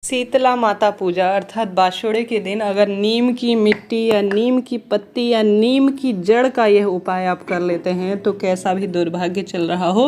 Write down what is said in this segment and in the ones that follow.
शीतला माता पूजा अर्थात बाशोड़े के दिन अगर नीम की मिट्टी या नीम की पत्ती या नीम की जड़ का यह उपाय आप कर लेते हैं तो कैसा भी दुर्भाग्य चल रहा हो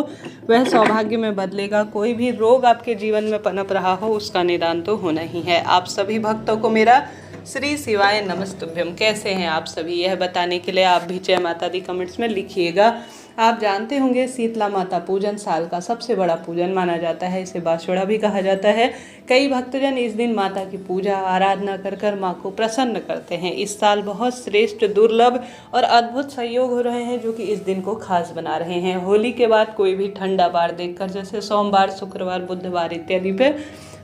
वह सौभाग्य में बदलेगा। कोई भी रोग आपके जीवन में पनप रहा हो उसका निदान तो होना ही है। आप सभी भक्तों को मेरा श्री शिवाय नमस्तुभ्यम। कैसे हैं आप सभी, यह बताने के लिए आप भी जय माता दी कमेंट्स में लिखिएगा। आप जानते होंगे शीतला माता पूजन साल का सबसे बड़ा पूजन माना जाता है, इसे बाशोड़ा भी कहा जाता है। कई भक्तजन इस दिन माता की पूजा आराधना कर कर माँ को प्रसन्न करते हैं। इस साल बहुत श्रेष्ठ, दुर्लभ और अद्भुत संयोग हो रहे हैं जो कि इस दिन को खास बना रहे हैं। होली के बाद कोई भी ठंडा बार देखकर, जैसे सोमवार, शुक्रवार, बुधवार इत्यादि पे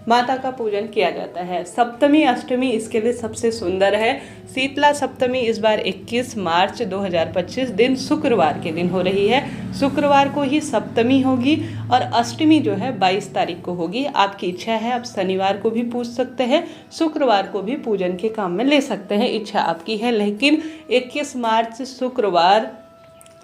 माता का पूजन किया जाता है। सप्तमी, अष्टमी इसके लिए सबसे सुंदर है। शीतला सप्तमी इस बार 21 मार्च 2025 दिन शुक्रवार के दिन हो रही है। शुक्रवार को ही सप्तमी होगी और अष्टमी जो है 22 तारीख को होगी। आपकी इच्छा है, आप शनिवार को भी पूज सकते हैं, शुक्रवार को भी पूजन के काम में ले सकते हैं, इच्छा आपकी है। लेकिन 21 मार्च शुक्रवार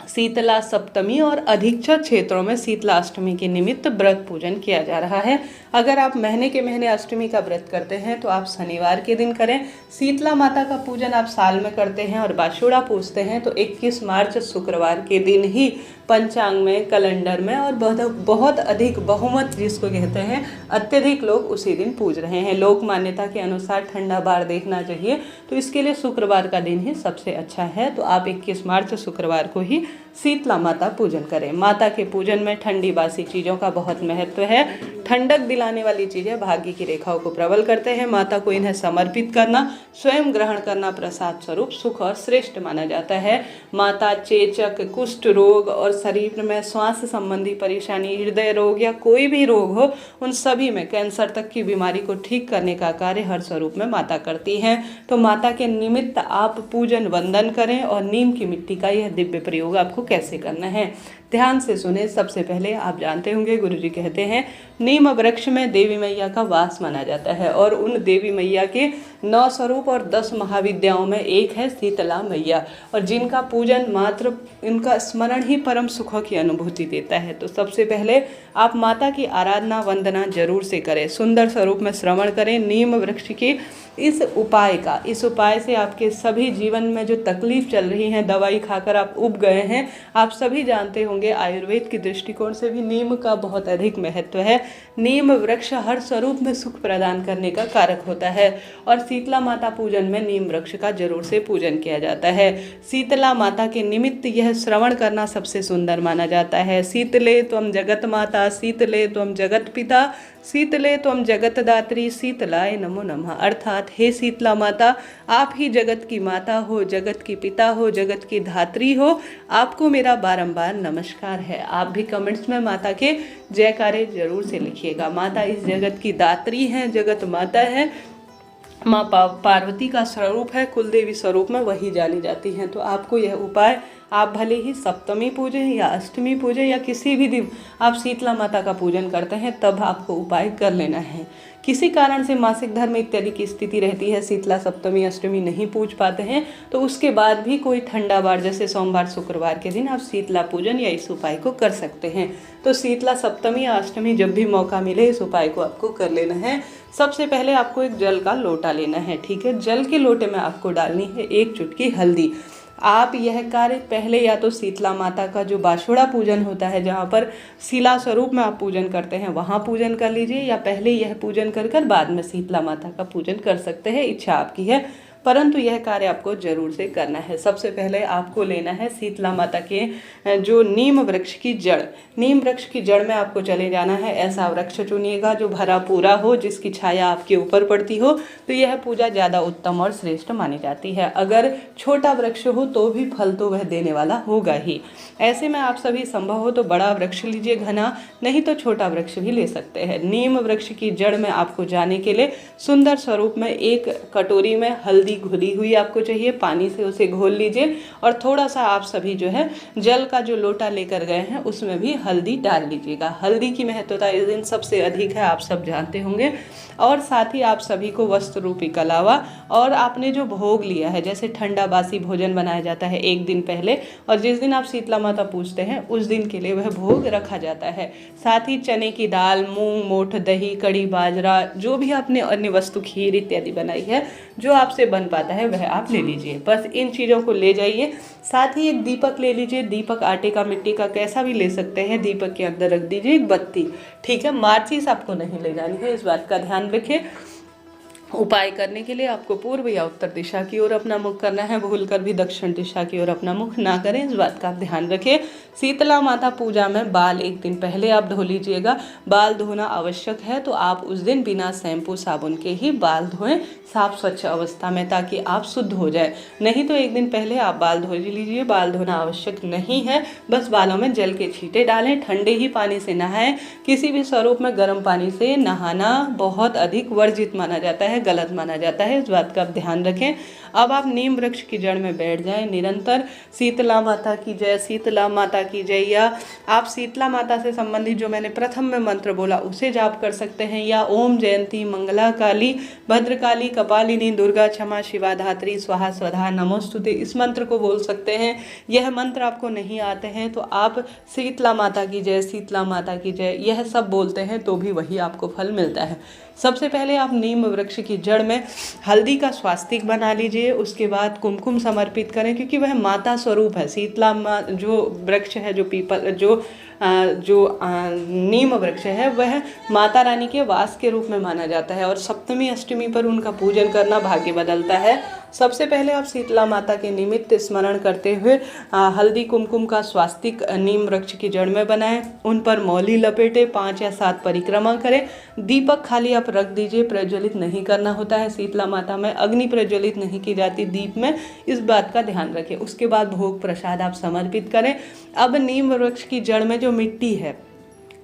शीतला सप्तमी और अधिकतर क्षेत्रों में शीतला अष्टमी के निमित्त व्रत पूजन किया जा रहा है। अगर आप महीने के महीने अष्टमी का व्रत करते हैं तो आप शनिवार के दिन करें। शीतला माता का पूजन आप साल में करते हैं और बाशोड़ा पूजते हैं तो 21 मार्च शुक्रवार के दिन ही पंचांग में, कैलेंडर में और बहुत अधिक बहुमत जिसको कहते हैं अत्यधिक लोग उसी दिन पूज रहे हैं। लोक मान्यता के अनुसार ठंडा बार देखना चाहिए तो इसके लिए शुक्रवार का दिन ही सबसे अच्छा है। तो आप 21 मार्च शुक्रवार को ही शीतला माता पूजन करें। माता के पूजन में ठंडी बासी चीज़ों का बहुत महत्व है। ठंडक दिलाने वाली चीज़ें भाग्य की रेखाओं को प्रबल करते हैं। माता को इन्हें समर्पित करना, स्वयं ग्रहण करना प्रसाद स्वरूप सुख और श्रेष्ठ माना जाता है। माता चेचक, कुष्ठ रोग और शरीर में श्वास संबंधी परेशानी, हृदय रोग या कोई भी रोग हो, उन सभी में, कैंसर तक की बीमारी को ठीक करने का कार्य हर स्वरूप में माता करती हैं। तो माता के निमित्त आप पूजन वंदन करें और नीम की मिट्टी का यह दिव्य प्रयोग आपको कैसे करना है ध्यान से सुने। सबसे पहले आप जानते होंगे गुरुजी कहते हैं नीम वृक्ष में देवी मैया का वास माना जाता है और उन देवी मैया के 9 स्वरूप और 10 महाविद्याओं में एक है शीतला मैया, और जिनका पूजन मात्र इनका स्मरण ही परम सुखों की अनुभूति देता है। तो सबसे पहले आप माता की आराधना वंदना जरूर से करें, सुंदर स्वरूप में श्रवण करें नीम वृक्ष की इस उपाय से आपके सभी जीवन में जो तकलीफ चल रही है, दवाई खाकर आप उब गए हैं, आप सभी जानते होंगे आयुर्वेद की दृष्टिकोण से भी नीम का बहुत अधिक महत्व है। नीम वृक्ष हर स्वरूप में सुख प्रदान करने का कारक होता है और शीतला माता पूजन में नीम वृक्ष का जरूर से पूजन किया जाता है। शीतला माता के निमित्त यह श्रवण करना सबसे सुंदर माना जाता है। शीतले त्वं जगत माता, शीतले त्वं जगत पिता, शीतले त्वं जगत दात्री, शीतलाय नमो नमः। अर्थात हे शीतला माता, आप ही जगत की माता हो, जगत की पिता हो, जगत की धात्री हो, आपको मेरा बारंबार नमस्कार है। आप भी कमेंट्स में माता के जयकारे जरूर से लिखिएगा। माता इस जगत की दात्री हैं, जगत माता है, माँ पार्वती का स्वरूप है, कुलदेवी स्वरूप में वही जानी जाती हैं। तो आपको यह उपाय, आप भले ही सप्तमी पूजें या अष्टमी पूजें या किसी भी दिन आप शीतला माता का पूजन करते हैं तब आपको उपाय कर लेना है। किसी कारण से मासिक धर्म इत्यादि की स्थिति रहती है, शीतला सप्तमी अष्टमी नहीं पूज पाते हैं, तो उसके बाद भी कोई ठंडा बार जैसे सोमवार शुक्रवार के दिन आप शीतला पूजन या इस उपाय को कर सकते हैं। तो शीतला सप्तमी या अष्टमी जब भी मौका मिले इस उपाय को आपको कर लेना है। सबसे पहले आपको एक जल का लोटा लेना है, ठीक है। जल के लोटे में आपको डालनी है 1 चुटकी हल्दी। आप यह कार्य पहले या तो शीतला माता का जो बाशोड़ा पूजन होता है, जहाँ पर शिला स्वरूप में आप पूजन करते हैं, वहाँ पूजन कर लीजिए, या पहले यह पूजन कर बाद में शीतला माता का पूजन कर सकते हैं, इच्छा आपकी है, परंतु यह कार्य आपको जरूर से करना है। सबसे पहले आपको लेना है शीतला माता के जो नीम वृक्ष की जड़, नीम वृक्ष की जड़ में आपको चले जाना है। ऐसा वृक्ष चुनिएगा जो भरा पूरा हो, जिसकी छाया आपके ऊपर पड़ती हो, तो यह पूजा ज़्यादा उत्तम और श्रेष्ठ मानी जाती है। अगर छोटा वृक्ष हो तो भी फल तो वह देने वाला होगा ही। ऐसे में आप सभी संभव हो तो बड़ा वृक्ष लीजिए घना, नहीं तो छोटा वृक्ष भी ले सकते हैं। नीम वृक्ष की जड़ में आपको जाने के लिए सुंदर स्वरूप में एक कटोरी में हल्दी हल्दी घुली हुई आपको चाहिए, पानी से उसे घोल लीजिए और थोड़ा सा आप सभी जो है जल का जो लोटा लेकर गए हैं उसमें भी हल्दी डाल लीजिएगा। हल्दी की महत्वता इस दिन सबसे अधिक है, आप सब जानते होंगे। और साथ ही आप सभी को वस्त्र रूपी कलावा और आपने जो भोग लिया है, जैसे ठंडा बासी भोजन बनाया जाता है एक दिन पहले और जिस दिन आप शीतला माता पूजते हैं उस दिन के लिए वह भोग रखा जाता है। साथ ही चने की दाल, मूंग, मोठ, दही, कड़ी, बाजरा, जो भी आपने अन्य वस्तु, खीर इत्यादि बनाई है, जो आपसे बन पाता है वह आप ले लीजिए। बस इन चीज़ों को ले जाइए। साथ ही एक दीपक ले लीजिए। दीपक आटे का, मिट्टी का, कैसा भी ले सकते हैं। दीपक के अंदर रख दीजिए एक बत्ती, ठीक है। माचिस आपको नहीं ले जानी है, इस बात का ध्यान रखिए। उपाय करने के लिए आपको पूर्व या उत्तर दिशा की ओर अपना मुख करना है, भूलकर भी दक्षिण दिशा की ओर अपना मुख ना करें, इस बात का ध्यान रखें। शीतला माता पूजा में बाल एक दिन पहले आप धो लीजिएगा। बाल धोना आवश्यक है तो आप उस दिन बिना शैम्पू साबुन के ही बाल धोएं साफ स्वच्छ अवस्था में, ताकि आप शुद्ध हो जाए। नहीं तो एक दिन पहले आप बाल धो लीजिए। बाल धोना आवश्यक नहीं है, बस बालों में जल के छींटे डालें, ठंडे ही पानी से नहाएं। किसी भी स्वरूप में गर्म पानी से नहाना बहुत अधिक वर्जित माना जाता है, गलत माना जाता है, इस बात का आप ध्यान रखें। अब आप नीम वृक्ष की जड़ में बैठ जाएं। निरंतर शीतला माता की जय, शीतला माता की जय, या आप शीतला माता से संबंधित जो मैंने प्रथम में मंत्र बोला उसे जाप कर सकते हैं, या ओम जयंती मंगला काली भद्रकाली कपालिनी दुर्गा क्षमा शिवा धात्री स्वाहा स्वधा नमोस्तुते, इस मंत्र को बोल सकते हैं। यह मंत्र आपको नहीं आते हैं तो आप शीतला माता की जय, शीतला माता की जय, यह सब बोलते हैं तो भी वही आपको फल मिलता है। सबसे पहले आप नीम वृक्ष की जड़ में हल्दी का स्वास्तिक बना लीजिए। उसके बाद कुमकुम समर्पित करें, क्योंकि वह माता स्वरूप है। शीतला जो वृक्ष है, जो पीपल, जो नीम वृक्ष है, वह माता रानी के वास के रूप में माना जाता है और सप्तमी अष्टमी पर उनका पूजन करना भाग्य बदलता है। सबसे पहले आप शीतला माता के निमित्त स्मरण करते हुए हल्दी कुमकुम का स्वास्तिक नीम वृक्ष की जड़ में बनाएं। उन पर मौली लपेटे 5 या 7 परिक्रमा करें। दीपक खाली आप रख दीजिए, प्रज्वलित नहीं करना होता है। शीतला माता में अग्नि प्रज्वलित नहीं की जाती दीप में, इस बात का ध्यान रखें। उसके बाद भोग प्रसाद आप समर्पित करें। अब नीम वृक्ष की जड़ में जो मिट्टी है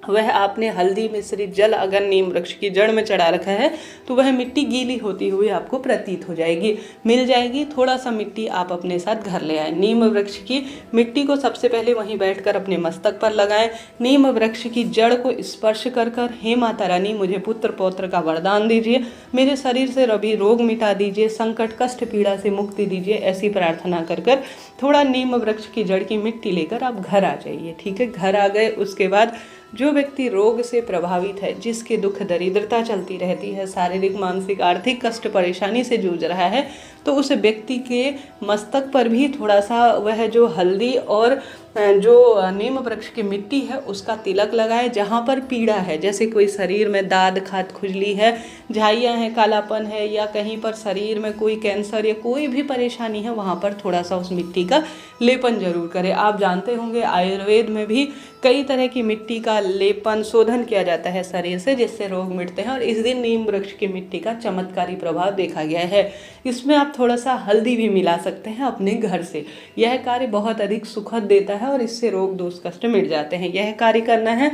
वह आपने हल्दी मिश्रित जल अगर नीम वृक्ष की जड़ में चढ़ा रखा है तो वह मिट्टी गीली होती हुई आपको प्रतीत हो जाएगी, मिल जाएगी। थोड़ा सा मिट्टी आप अपने साथ घर ले आए। नीम वृक्ष की मिट्टी को सबसे पहले वहीं बैठकर अपने मस्तक पर लगाएं। नीम वृक्ष की जड़ को स्पर्श कर कर, हे माता रानी मुझे पुत्र पौत्र का वरदान दीजिए, मेरे शरीर से रवि रोग मिटा दीजिए, संकट कष्ट पीड़ा से मुक्ति दीजिए, ऐसी प्रार्थना कर कर थोड़ा नीम वृक्ष की जड़ की मिट्टी लेकर आप घर आ जाइए, ठीक है। घर आ गए, उसके बाद जो व्यक्ति रोग से प्रभावित है, जिसके दुख दरिद्रता चलती रहती है, शारीरिक मानसिक आर्थिक कष्ट परेशानी से जूझ रहा है, तो उस व्यक्ति के मस्तक पर भी थोड़ा सा वह जो हल्दी और जो नीम वृक्ष की मिट्टी है उसका तिलक लगाए। जहाँ पर पीड़ा है, जैसे कोई शरीर में दाद खाद खुजली है, झाइयाँ हैं, कालापन है, या कहीं पर शरीर में कोई कैंसर या कोई भी परेशानी है, वहाँ पर थोड़ा सा उस मिट्टी का लेपन जरूर करें। आप जानते होंगे आयुर्वेद में भी कई तरह की मिट्टी का लेपन शोधन किया जाता है शरीर से, जिससे रोग मिटते हैं, और इस दिन नीम वृक्ष की मिट्टी का चमत्कारी प्रभाव देखा गया है। इसमें आप थोड़ा सा हल्दी भी मिला सकते हैं अपने घर से। यह कार्य बहुत अधिक सुखद देता है और इससे रोग दोष कष्ट मिट जाते हैं। यह कार्य करना है।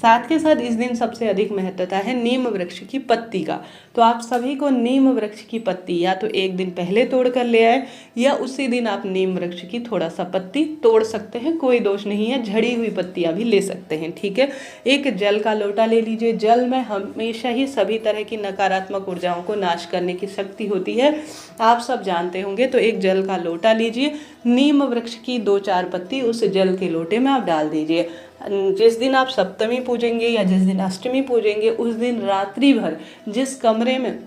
साथ के साथ इस दिन सबसे अधिक महत्वता है नीम वृक्ष की पत्ती का। तो आप सभी को नीम वृक्ष की पत्ती या तो एक दिन पहले तोड़ कर ले आए, या उसी दिन आप नीम वृक्ष की थोड़ा सा पत्ती तोड़ सकते हैं, कोई दोष नहीं है। झड़ी हुई पत्तियां भी ले सकते हैं, ठीक है। एक जल का लोटा ले लीजिए। जल में हमेशा ही सभी तरह की नकारात्मक ऊर्जाओं को नाश करने की शक्ति होती है, आप सब जानते होंगे। तो एक जल का लोटा लीजिए, नीम वृक्ष की 2-4 पत्ती उस जल के लोटे में आप डाल दीजिए। जिस दिन आप सप्तमी पूजेंगे या जिस दिन अष्टमी पूजेंगे, उस दिन रात्रि भर जिस कमरे में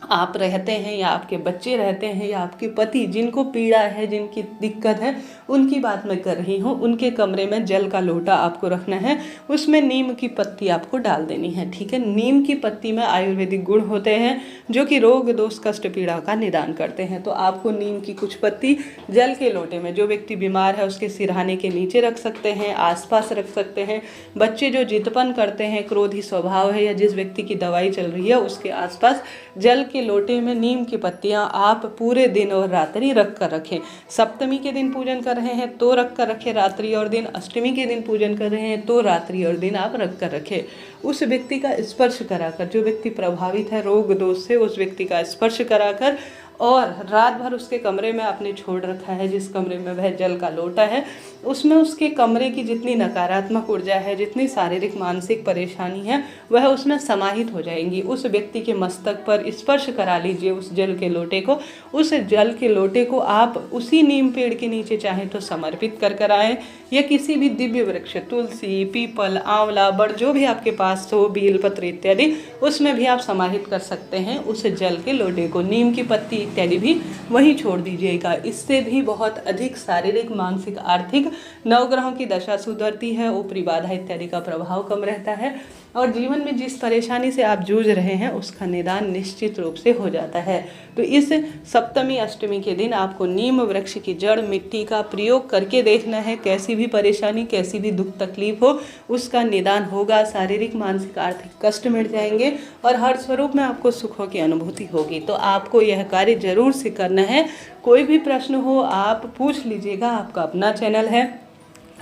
आप रहते हैं, या आपके बच्चे रहते हैं, या आपके पति जिनको पीड़ा है, जिनकी दिक्कत है, उनकी बात मैं कर रही हूँ, उनके कमरे में जल का लोटा आपको रखना है। उसमें नीम की पत्ती आपको डाल देनी है, ठीक है। नीम की पत्ती में आयुर्वेदिक गुण होते हैं जो कि रोग दोष कष्ट पीड़ा का निदान करते हैं। तो आपको नीम की कुछ पत्ती जल के लोटे में, जो व्यक्ति बीमार है उसके सिरहाने के नीचे रख सकते हैं, आसपास रख सकते हैं। बच्चे जो जिदपन करते हैं, क्रोधी स्वभाव है, या जिस व्यक्ति की दवाई चल रही है, उसके आसपास जल के लोटे में नीम की पत्तियां आप पूरे दिन और रात्रि रख कर रखें। सप्तमी के दिन पूजन कर रहे हैं तो रख कर रखें रात्रि और दिन, अष्टमी के दिन पूजन कर रहे हैं तो रात्रि और दिन आप रख कर रखें। उस व्यक्ति का स्पर्श कराकर, जो व्यक्ति प्रभावित है रोग दोष से, उस व्यक्ति का स्पर्श कराकर और रात भर उसके कमरे में आपने छोड़ रखा है, जिस कमरे में वह जल का लोटा है, उसमें उसके कमरे की जितनी नकारात्मक ऊर्जा है, जितनी शारीरिक मानसिक परेशानी है, वह उसमें समाहित हो जाएंगी। उस व्यक्ति के मस्तक पर स्पर्श करा लीजिए उस जल के लोटे को। उस जल के लोटे को आप उसी नीम पेड़ के नीचे चाहें तो समर्पित कर आएँ, या किसी भी दिव्य वृक्ष, तुलसी, पीपल, आंवला, बड़, जो भी आपके पास हो, बेलपत्र इत्यादि, उसमें भी आप समाहित कर सकते हैं उस जल के लोटे को। नीम की पत्ती इत्यादि भी वहीं छोड़ दीजिएगा। इससे भी बहुत अधिक शारीरिक, मानसिक, आर्थिक, नवग्रहों की दशा सुधरती है, ऊपरी बाधा इत्यादि का प्रभाव कम रहता है, और जीवन में जिस परेशानी से आप जूझ रहे हैं उसका निदान निश्चित रूप से हो जाता है। तो इस सप्तमी अष्टमी के दिन आपको नीम वृक्ष की जड़ मिट्टी का प्रयोग करके देखना है। कैसी भी परेशानी, कैसी भी दुख तकलीफ हो, उसका निदान होगा। शारीरिक, मानसिक, आर्थिक कष्ट मिट जाएंगे और हर स्वरूप में आपको सुखों की अनुभूति होगी। तो आपको यह कार्य जरूर से करना है। कोई भी प्रश्न हो आप पूछ लीजिएगा। आपका अपना चैनल है,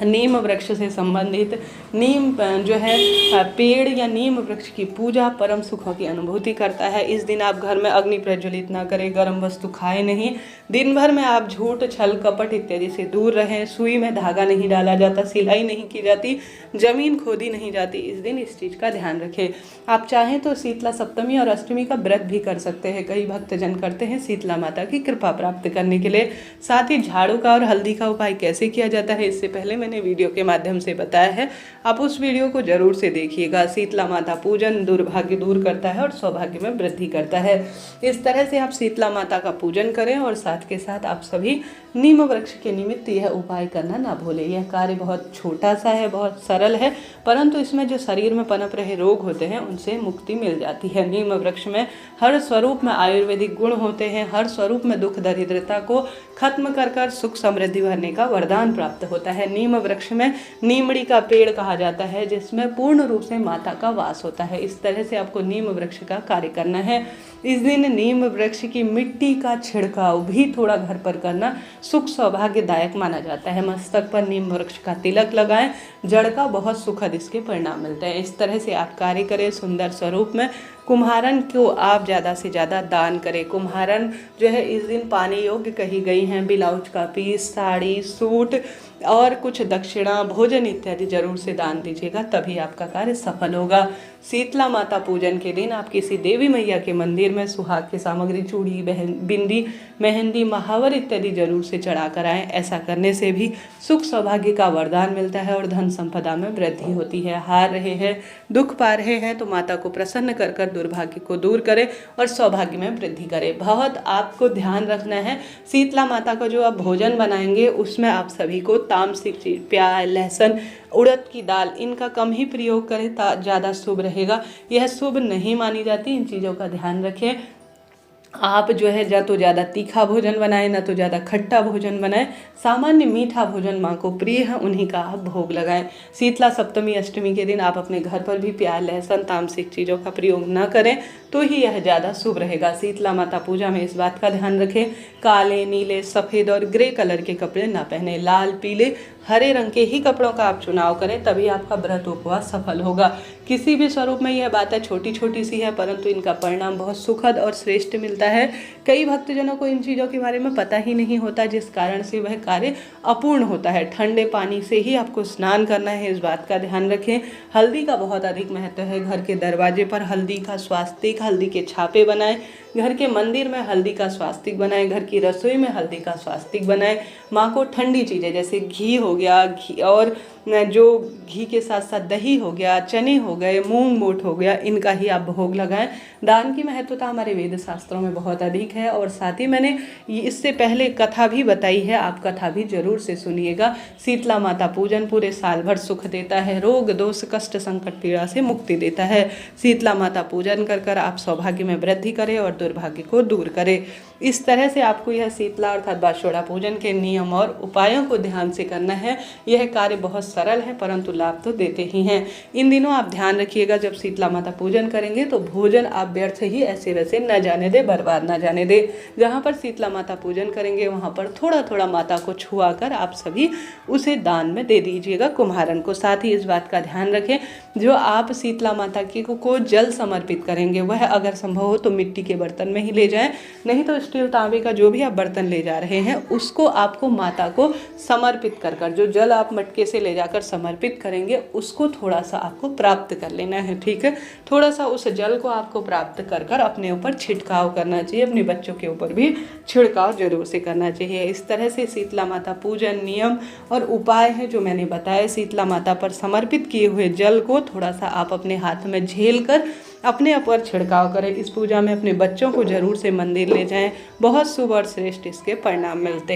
नीम वृक्ष से संबंधित, नीम जो है पेड़ या नीम वृक्ष की पूजा परम सुखों की अनुभूति करता है। इस दिन आप घर में अग्नि प्रज्वलित ना करें, गर्म वस्तु खाएं नहीं, दिन भर में आप झूठ, छल, कपट इत्यादि से दूर रहें, सुई में धागा नहीं डाला जाता, सिलाई नहीं की जाती, जमीन खोदी नहीं जाती। इस दिन इस चीज़ का ध्यान रखें। आप चाहें तो शीतला सप्तमी और अष्टमी का व्रत भी कर सकते हैं। कई भक्तजन करते हैं शीतला माता की कृपा प्राप्त करने के लिए। साथ ही झाड़ू का और हल्दी का उपाय कैसे किया जाता है, इससे पहले मैंने वीडियो के माध्यम से बताया है, आप उस वीडियो को जरूर से देखिएगा। शीतला माता पूजन दुर्भाग्य दूर करता है और सौभाग्य में वृद्धि करता है। इस तरह से आप शीतला माता का पूजन करें और साथ के साथ आप सभी नीम वृक्ष के निमित्त यह उपाय करना ना भूलें। यह कार्य बहुत छोटा सा है, बहुत सरल है, परंतु इसमें जो शरीर में पनप रहे रोग होते हैं उनसे मुक्ति मिल जाती है। नीम वृक्ष में हर स्वरूप में आयुर्वेदिक गुण होते हैं। हर स्वरूप में दुख दरिद्रता को खत्म कर सुख समृद्धि भरने का वरदान प्राप्त होता है। नीम वृक्ष में नीमड़ी का पेड़ कहा जाता है, जिसमें पूर्ण रूप से माता का वास होता है। इस तरह से आपको नीम वृक्ष का कार्य करना है। इस दिन नीम वृक्ष की मिट्टी का छिड़काव भी थोड़ा घर पर करना सुख सौभाग्यदायक माना जाता है। मस्तक पर नीम वृक्ष का तिलक लगाएं, जड़ का बहुत सुखद इसके परिणाम मिलते हैं। इस तरह से आप कार्य करें सुंदर स्वरूप में। कुम्हारन को आप ज़्यादा से ज़्यादा दान करें। कुम्हारन जो है इस दिन पाने योग्य कही गई हैं। ब्लाउज का पीस, साड़ी, सूट और कुछ दक्षिणा, भोजन इत्यादि जरूर से दान दीजिएगा, तभी आपका कार्य सफल होगा। शीतला माता पूजन के दिन आप किसी देवी मैया के मंदिर में सुहाग की सामग्री, चूड़ी, बिंदी, मेहंदी, महावर इत्यादि जरूर से चढ़ा कर आएँ। ऐसा करने से भी सुख सौभाग्य का वरदान मिलता है और धन संपदा में वृद्धि होती है। हार रहे हैं, दुख पा रहे हैं तो माता को प्रसन्न कर दुर्भाग्य को दूर करें और सौभाग्य में वृद्धि करें। बहुत आपको ध्यान रखना है, शीतला माता का जो आप भोजन बनाएंगे उसमें आप सभी को तामसिक चीज, प्याज, लहसुन, उड़द की दाल, इनका कम ही प्रयोग करें, ज़्यादा शुभ रहेगा। यह शुभ नहीं मानी जाती, इन चीज़ों का ध्यान रखें। आप जो है या तो ज़्यादा तीखा भोजन बनाएं, ना तो ज़्यादा खट्टा भोजन बनाएं। सामान्य मीठा भोजन माँ को प्रिय है, उन्हीं का आप भोग लगाएं। शीतला सप्तमी अष्टमी के दिन आप अपने घर पर भी प्याज, लहसुन, तामसिक चीज़ों का प्रयोग न करें तो ही यह ज़्यादा शुभ रहेगा। शीतला माता पूजा में इस बात का ध्यान रखें, काले, नीले, सफ़ेद और ग्रे कलर के कपड़े ना पहने। लाल, पीले, हरे रंग के ही कपड़ों का आप चुनाव करें, तभी आपका व्रत उपवास सफल होगा। किसी भी स्वरूप में यह बातें छोटी छोटी सी है, परंतु इनका परिणाम बहुत सुखद और श्रेष्ठ मिलता है। कई भक्तजनों को इन चीज़ों के बारे में पता ही नहीं होता, जिस कारण से वह कार्य अपूर्ण होता है। ठंडे पानी से ही आपको स्नान करना है, इस बात का ध्यान रखें। हल्दी का बहुत अधिक महत्व है। घर के दरवाजे पर हल्दी का स्वास्तिक, हल्दी के छापे बनाएं। घर के मंदिर में हल्दी का स्वास्तिक बनाएं। घर की रसोई में हल्दी का स्वास्तिक बनाएं। माँ को ठंडी चीज़ें जैसे घी हो गया, घी और जो घी के साथ साथ दही हो गया, चने हो गए, मूंग मोठ हो गया, इनका ही आप भोग लगाएं। दान की महत्वता हमारे वेद शास्त्रों में बहुत अधिक है और साथ ही मैंने इससे पहले कथा भी बताई है, आप कथा भी जरूर से सुनिएगा। शीतला माता पूजन पूरे साल भर सुख देता है, रोग दोष कष्ट संकट पीड़ा से मुक्ति देता है। शीतला माता पूजन कर आप सौभाग्य में वृद्धि करें और दुर्भाग्य को दूर करें। इस तरह से आपको यह शीतला अर्थात बाशोड़ा पूजन के नियम और उपायों को ध्यान से करना है। यह कार्य बहुत सरल है परंतु लाभ तो देते ही हैं। इन दिनों आप ध्यान रखिएगा, जब शीतला माता पूजन करेंगे तो भोजन आप व्यर्थ ही ऐसे वैसे न जाने दे, बर्बाद न जाने दे। जहाँ पर शीतला माता पूजन करेंगे वहाँ पर थोड़ा थोड़ा माता को छुआ कर आप सभी उसे दान में दे दीजिएगा कुम्हारन को। साथ ही इस बात का ध्यान रखें, जो आप शीतला माता की को जल समर्पित करेंगे वह अगर संभव हो तो मिट्टी के बर्तन में ही ले जाएं, नहीं तो स्टील तांबे का जो भी आप बर्तन ले जा रहे हैं उसको आपको माता को समर्पित कर कर, जो जल आप मटके से ले जाकर समर्पित करेंगे उसको थोड़ा सा आपको प्राप्त कर लेना है। ठीक है, थोड़ा सा उस जल को आपको प्राप्त कर कर अपने ऊपर छिड़काव करना चाहिए, अपने बच्चों के ऊपर भी छिड़काव जरूर से करना चाहिए। इस तरह से शीतला माता पूजन नियम और उपाय है जो मैंने बताया। शीतला माता पर समर्पित किए हुए जल को थोड़ा सा आप अपने हाथ में झेल कर अपने ऊपर छिड़काव करें। इस पूजा में अपने बच्चों को जरूर से मंदिर ले जाएं, बहुत शुभ और श्रेष्ठ इसके परिणाम मिलते हैं।